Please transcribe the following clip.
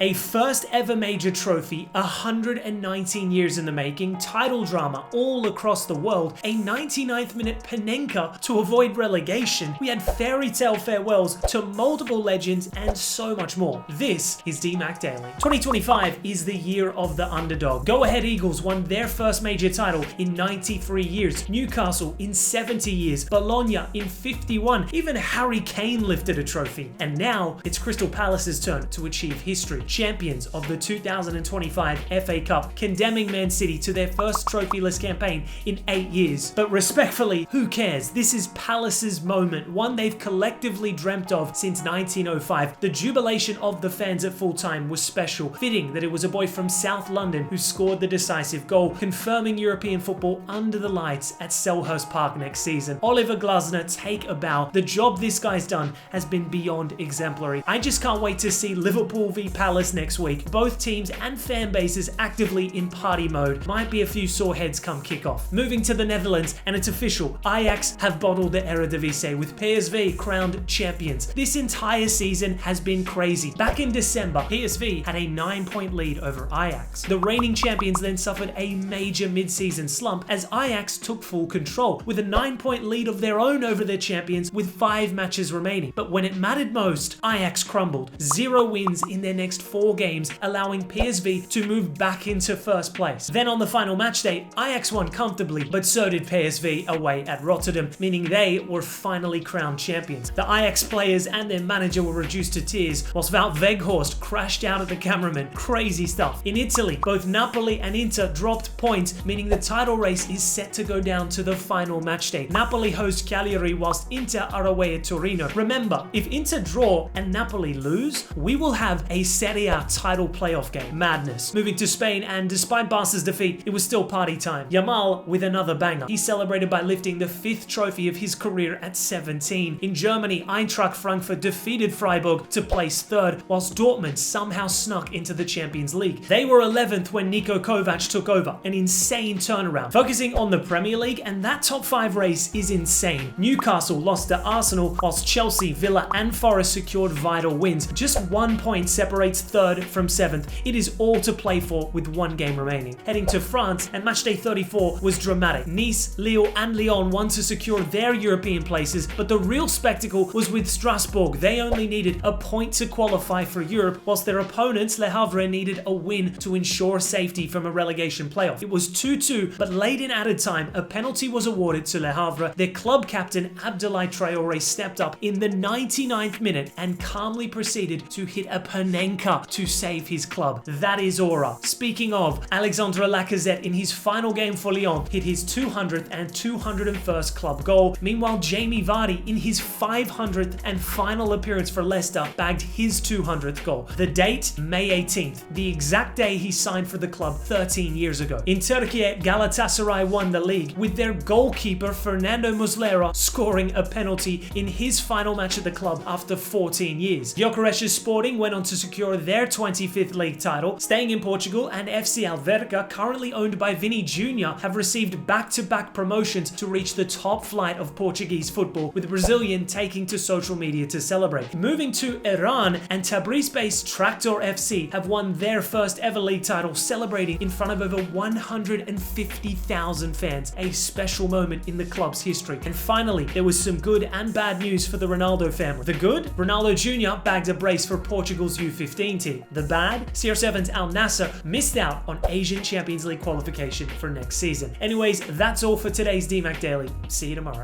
A first ever major trophy, 119 years in the making, title drama all across the world, a 99th minute Panenka to avoid relegation, we had fairy tale farewells to multiple legends and so much more. This is DMAC Daily. 2025 is the year of the underdog. Go Ahead Eagles won their first major title in 93 years, Newcastle in 70 years, Bologna in 51, even Harry Kane lifted a trophy. And now it's Crystal Palace's turn to achieve history. Champions of the 2025 FA Cup, condemning Man City to their first trophyless campaign in 8 years. But respectfully, who cares? This is Palace's moment, one they've collectively dreamt of since 1905. The jubilation of the fans at full time was special, fitting that it was a boy from South London who scored the decisive goal, confirming European football under the lights at Selhurst Park next season. Oliver Glasner, take a bow. The job this guy's done has been beyond exemplary. I just can't wait to see Liverpool v Palace next week. Both teams and fan bases actively in party mode. Might be a few sore heads come kickoff. Moving to the Netherlands, and it's official. Ajax have bottled the Eredivisie with PSV crowned champions. This entire season has been crazy. Back in December, PSV had a 9-point lead over Ajax. The reigning champions then suffered a major mid-season slump as Ajax took full control with a 9-point lead of their own over their champions with 5 matches remaining. But when it mattered most, Ajax crumbled. 0 wins in their next 4 games, allowing PSV to move back into first place. Then on the final match day, Ajax won comfortably, but so did PSV away at Rotterdam, meaning they were finally crowned champions. The Ajax players and their manager were reduced to tears, whilst Wout Weghorst crashed out at the cameraman. Crazy stuff. In Italy, both Napoli and Inter dropped points, meaning the title race is set to go down to the final match day. Napoli host Cagliari, whilst Inter are away at Torino. Remember, if Inter draw and Napoli lose, we will have a Serie A title playoff game. Madness. Moving to Spain, and despite Barca's defeat, it was still party time. Yamal with another banger. He celebrated by lifting the 5th trophy of his career at 17. In Germany, Eintracht Frankfurt defeated Freiburg to place 3rd, whilst Dortmund somehow snuck into the Champions League. They were 11th when Niko Kovac took over. An insane turnaround. Focusing on the Premier League, and that top 5 race is insane. Newcastle lost to Arsenal, whilst Chelsea, Villa and Forest secured vital wins. Just 1 point separates 3rd from 7th. It is all to play for with 1 game remaining. Heading to France, and matchday 34 was dramatic. Nice, Lille and Lyon won to secure their European places, but the real spectacle was with Strasbourg. They only needed a point to qualify for Europe, whilst their opponents Le Havre needed a win to ensure safety from a relegation playoff. It was 2-2, but late in added time, a penalty was awarded to Le Havre. Their club captain Abdoulaye Traoré stepped up in the 99th minute and calmly proceeded to hit a Panenka to save his club. That is aura. Speaking of, Alexandre Lacazette in his final game for Lyon hit his 200th and 201st club goal. Meanwhile, Jamie Vardy in his 500th and final appearance for Leicester bagged his 200th goal. The date, May 18th, the exact day he signed for the club 13 years ago. In Turkey, Galatasaray won the league with their goalkeeper Fernando Muslera scoring a penalty in his final match at the club after 14 years. Gyökeres Sporting went on to secure their 25th league title. Staying in Portugal, and FC Alverca, currently owned by Vini Jr., have received back-to-back promotions to reach the top flight of Portuguese football, with Brazilian taking to social media to celebrate. Moving to Iran, and Tabriz-based Tractor FC have won their first ever league title, celebrating in front of over 150,000 fans, a special moment in the club's history. And finally, there was some good and bad news for the Ronaldo family. The good? Ronaldo Jr. bagged a brace for Portugal's U15 team. The bad? CR7's Al Nassr missed out on Asian Champions League qualification for next season. Anyways, that's all for today's DMAC Daily. See you tomorrow.